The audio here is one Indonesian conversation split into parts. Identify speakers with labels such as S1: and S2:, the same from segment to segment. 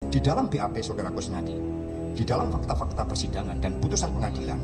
S1: Di dalam BAP Saudara Kusnadi, di dalam fakta-fakta persidangan dan putusan pengadilan,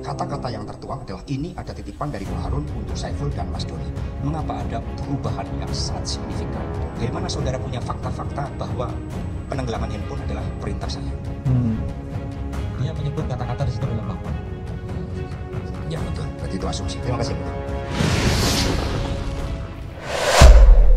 S1: kata-kata yang tertuang adalah ini ada titipan dari Pak Harun untuk Saiful dan Mas Doni. Mengapa ada perubahan yang sangat signifikan? Bagaimana saudara punya fakta-fakta bahwa penenggelaman handphone adalah perintah saya?
S2: Dia menyebut kata-kata di situ dalam laporan.
S1: Ya betul, berarti itu asumsi. Terima kasih.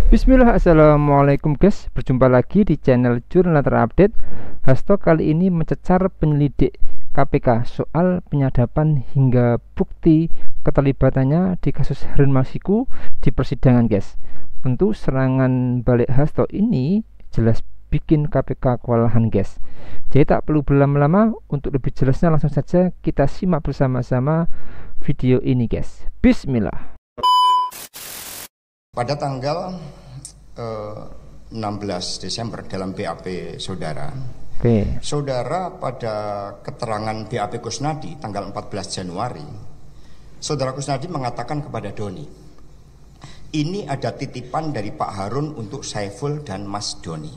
S3: Bismillah, assalamualaikum guys. Berjumpa lagi di channel Jurnal Terupdate. Hasto kali ini mencecar penyelidik KPK soal penyadapan hingga bukti keterlibatannya di kasus Harun Masiku di persidangan guys. Tentu serangan balik Hasto ini jelas bikin KPK kewalahan guys. Jadi tak perlu berlama-lama, untuk lebih jelasnya langsung saja kita simak bersama-sama video ini guys. Bismillah.
S1: Pada tanggal 16 Desember dalam BAP saudara, saudara pada keterangan BAP Kusnadi tanggal 14 Januari, saudara Kusnadi mengatakan kepada Doni, ini ada titipan dari Pak Harun untuk Saiful dan Mas Doni.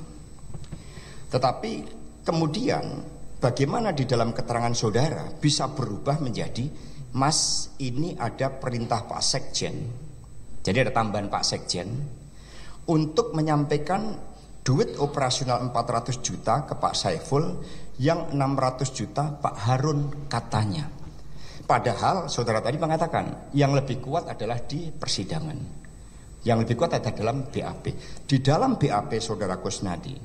S1: Tetapi kemudian bagaimana di dalam keterangan saudara bisa berubah menjadi, Mas, ini ada perintah Pak Sekjen. Jadi ada tambahan Pak Sekjen untuk menyampaikan duit operasional 400 juta ke Pak Saiful, yang 600 juta Pak Harun katanya. Padahal saudara tadi mengatakan yang lebih kuat adalah di persidangan. Yang lebih kuat ada dalam BAP. Di dalam BAP saudara Kusnadi,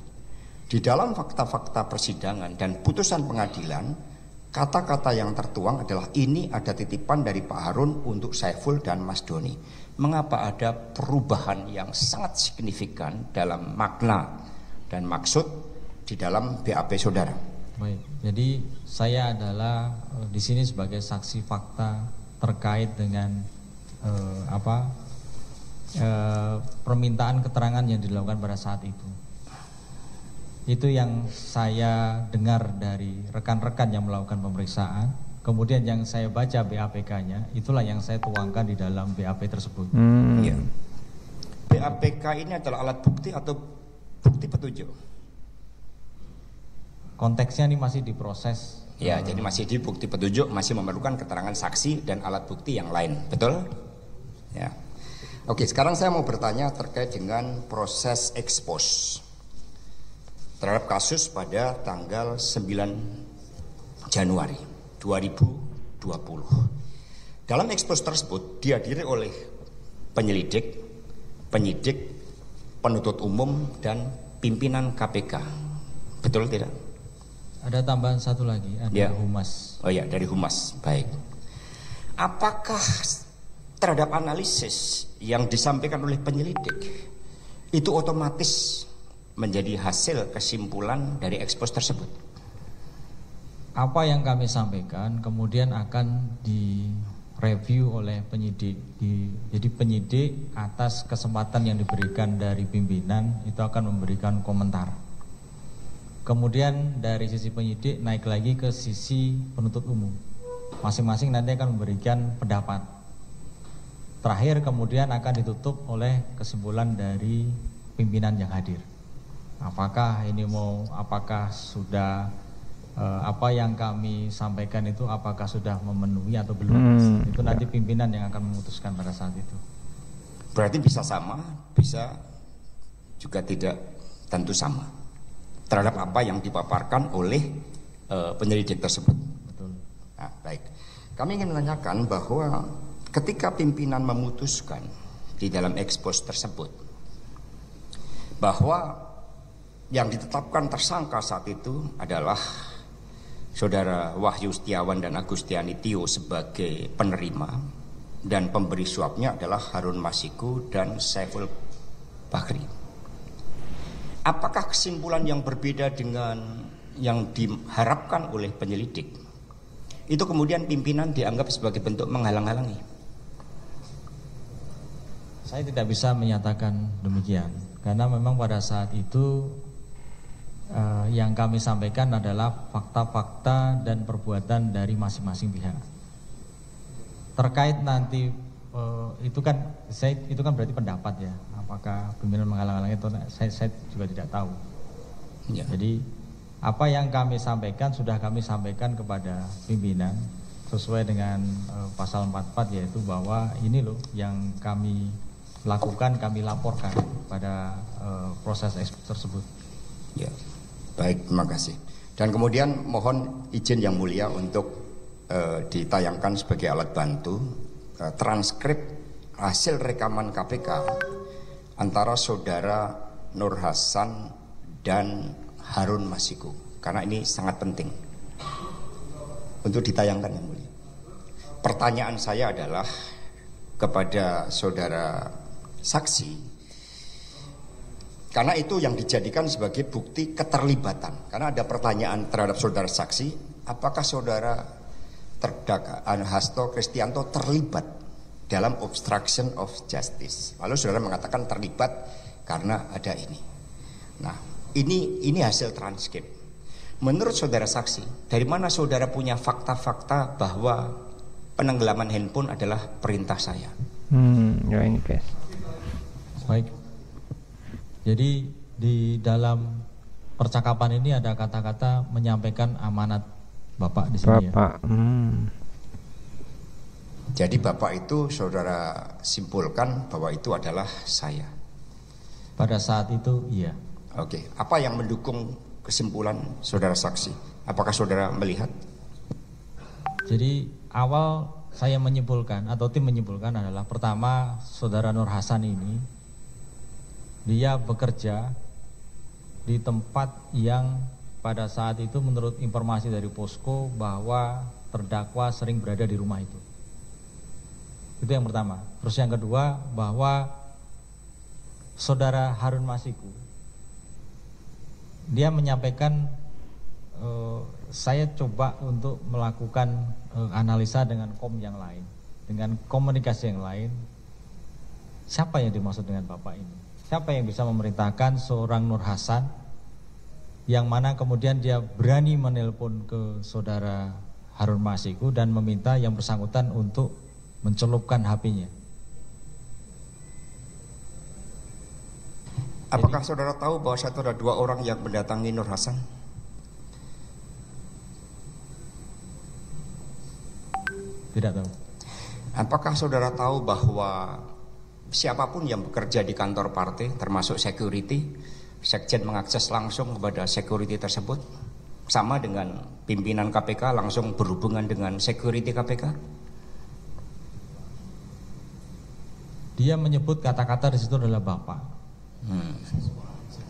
S1: di dalam fakta-fakta persidangan dan putusan pengadilan, kata-kata yang tertuang adalah ini ada titipan dari Pak Harun untuk Saiful dan Mas Doni. Mengapa ada perubahan yang sangat signifikan dalam makna dan maksud di dalam BAP saudara?
S2: Baik, jadi saya adalah di sini sebagai saksi fakta terkait dengan permintaan keterangan yang dilakukan pada saat itu. Itu yang saya dengar dari rekan-rekan yang melakukan pemeriksaan. Kemudian yang saya baca BAPK-nya, itulah yang saya tuangkan di dalam BAP tersebut.
S1: Ya. BAPK ini adalah alat bukti atau bukti petunjuk?
S2: Konteksnya ini masih diproses.
S1: Ya, jadi masih di bukti petunjuk, masih memerlukan keterangan saksi dan alat bukti yang lain, betul? Ya. Oke, sekarang saya mau bertanya terkait dengan proses ekspos terhadap kasus pada tanggal 9 Januari 2020. Dalam ekspos tersebut dihadiri oleh penyelidik, penyidik, penuntut umum, dan pimpinan KPK. Betul tidak?
S2: Ada tambahan satu lagi, ada
S1: ya.
S2: Humas.
S1: Oh ya, dari Humas. Baik. Apakah terhadap analisis yang disampaikan oleh penyelidik itu otomatis menjadi hasil kesimpulan dari ekspos tersebut?
S2: Apa yang kami sampaikan kemudian akan direview oleh penyidik. Jadi penyidik atas kesempatan yang diberikan dari pimpinan itu akan memberikan komentar. Kemudian dari sisi penyidik naik lagi ke sisi penuntut umum. Masing-masing nanti akan memberikan pendapat. Terakhir kemudian akan ditutup oleh kesimpulan dari pimpinan yang hadir. Apakah sudah apa yang kami sampaikan itu apakah sudah memenuhi atau belum? Itu nanti pimpinan yang akan memutuskan pada saat itu.
S1: Berarti bisa sama, bisa juga tidak tentu sama terhadap apa yang dipaparkan oleh penyelidik tersebut.
S2: Betul.
S1: Nah, baik. Kami ingin menanyakan bahwa ketika pimpinan memutuskan di dalam ekspos tersebut bahwa yang ditetapkan tersangka saat itu adalah Saudara Wahyu Setiawan dan Agustiani Tio sebagai penerima, dan pemberi suapnya adalah Harun Masiku dan Saiful Bahri. Apakah kesimpulan yang berbeda dengan yang diharapkan oleh penyelidik itu kemudian pimpinan dianggap sebagai bentuk menghalang-halangi?
S2: Saya tidak bisa menyatakan demikian, karena memang pada saat itu yang kami sampaikan adalah fakta-fakta dan perbuatan dari masing-masing pihak. Terkait nanti itu kan berarti pendapat ya. Apakah pimpinan menghalang-halangi itu saya juga tidak tahu.
S1: Ya.
S2: Jadi Apa yang kami sampaikan sudah kami sampaikan kepada pimpinan sesuai dengan pasal 44, yaitu bahwa ini loh yang kami lakukan, kami laporkan pada proses ekspor tersebut.
S1: Ya, baik, terima kasih. Dan kemudian mohon izin yang mulia untuk ditayangkan sebagai alat bantu transkrip hasil rekaman KPK antara saudara Nur Hasan dan Harun Masiku, karena ini sangat penting untuk ditayangkan yang mulia. Pertanyaan saya adalah kepada saudara saksi, karena itu yang dijadikan sebagai bukti keterlibatan. Karena ada pertanyaan terhadap saudara saksi, apakah saudara terdakwa Hasto Kristianto terlibat dalam obstruction of justice? Lalu saudara mengatakan terlibat karena ada ini. Nah, ini hasil transkrip. Menurut saudara saksi, dari mana saudara punya fakta-fakta bahwa penenggelaman handphone adalah perintah saya?
S3: Ya ini guys.
S2: Baik. Jadi di dalam percakapan ini ada kata-kata menyampaikan amanat Bapak di sini.
S3: Bapak.
S2: Ya.
S1: Jadi Bapak itu saudara simpulkan bahwa itu adalah saya.
S2: Pada saat itu iya.
S1: Oke, apa yang mendukung kesimpulan saudara saksi? Apakah saudara melihat?
S2: Jadi awal saya menyimpulkan atau tim menyimpulkan adalah, pertama, saudara Nur Hasan ini dia bekerja di tempat yang pada saat itu menurut informasi dari Posko bahwa terdakwa sering berada di rumah itu. Itu yang pertama. Terus yang kedua, bahwa saudara Harun Masiku dia menyampaikan, saya coba untuk melakukan analisa dengan yang lain, dengan komunikasi yang lain. Siapa yang dimaksud dengan Bapak ini? Siapa yang bisa memerintahkan seorang Nur Hasan yang mana kemudian dia berani menelpon ke saudara Harun Masiku dan meminta yang bersangkutan untuk mencelupkan HP-nya?
S1: Apakah saudara tahu bahwa ada 2 orang yang mendatangi Nur Hasan?
S2: Tidak tahu.
S1: Apakah saudara tahu bahwa siapapun yang bekerja di kantor partai, termasuk security, sekjen mengakses langsung kepada security tersebut? Sama dengan pimpinan KPK langsung berhubungan dengan security KPK?
S2: Dia menyebut kata-kata di situ adalah Bapak.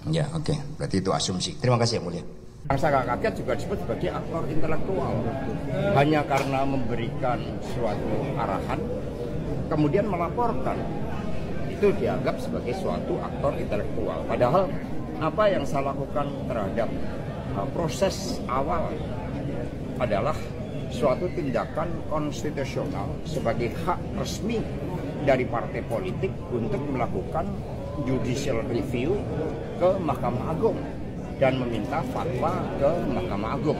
S1: Ya, oke. Berarti itu asumsi. Terima kasih yang mulia.
S4: Bangsa Kaget juga disebut sebagai aktor intelektual. Hanya karena memberikan suatu arahan, kemudian melaporkan, itu dianggap sebagai suatu aktor intelektual. Padahal apa yang saya lakukan terhadap proses awal adalah suatu tindakan konstitusional sebagai hak resmi dari partai politik untuk melakukan judicial review ke Mahkamah Agung dan meminta fatwa ke Mahkamah Agung.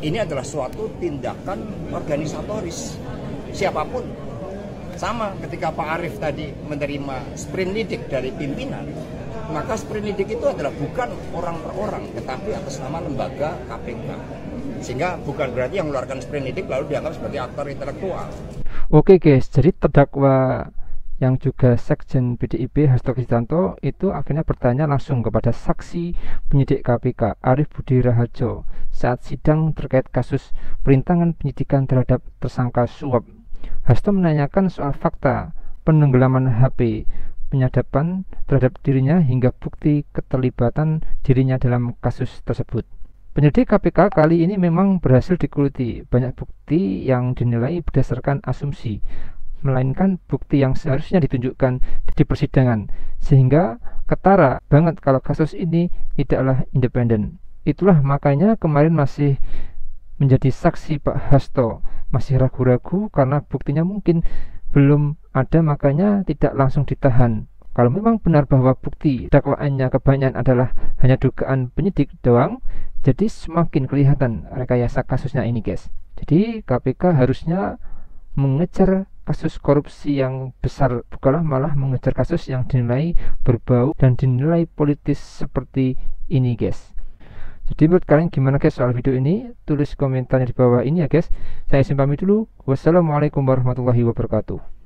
S4: Ini adalah suatu tindakan organisatoris. Siapapun, sama ketika Pak Arief tadi menerima sprindidik dari pimpinan, maka sprindidik itu adalah bukan orang per orang, tetapi atas nama lembaga KPK. Sehingga bukan berarti yang mengeluarkan sprindidik lalu dianggap sebagai aktor intelektual.
S3: Oke guys, jadi terdakwa yang juga sekjen PDIP Hasto Kristianto itu akhirnya bertanya langsung kepada saksi penyidik KPK Arief Budi Raharjo saat sidang terkait kasus perintangan penyidikan terhadap tersangka suap. Hasto menanyakan soal fakta penenggelaman HP, penyadapan terhadap dirinya hingga bukti keterlibatan dirinya dalam kasus tersebut. Penyidik KPK kali ini memang berhasil dikuliti banyak bukti yang dinilai berdasarkan asumsi, melainkan bukti yang seharusnya ditunjukkan di persidangan, sehingga ketara banget kalau kasus ini tidaklah independen. Itulah makanya kemarin masih menjadi saksi Pak Hasto, masih ragu-ragu karena buktinya mungkin belum ada, makanya tidak langsung ditahan. Kalau memang benar bahwa bukti dakwaannya kebanyakan adalah hanya dugaan penyidik doang, jadi semakin kelihatan rekayasa kasusnya ini guys. Jadi KPK harusnya mengejar kasus korupsi yang besar, bukanlah malah mengejar kasus yang dinilai berbau dan dinilai politis seperti ini guys. Jadi menurut kalian gimana guys soal video ini? Tulis komentarnya di bawah ini ya guys. Saya pamit dulu. Wassalamualaikum warahmatullahi wabarakatuh.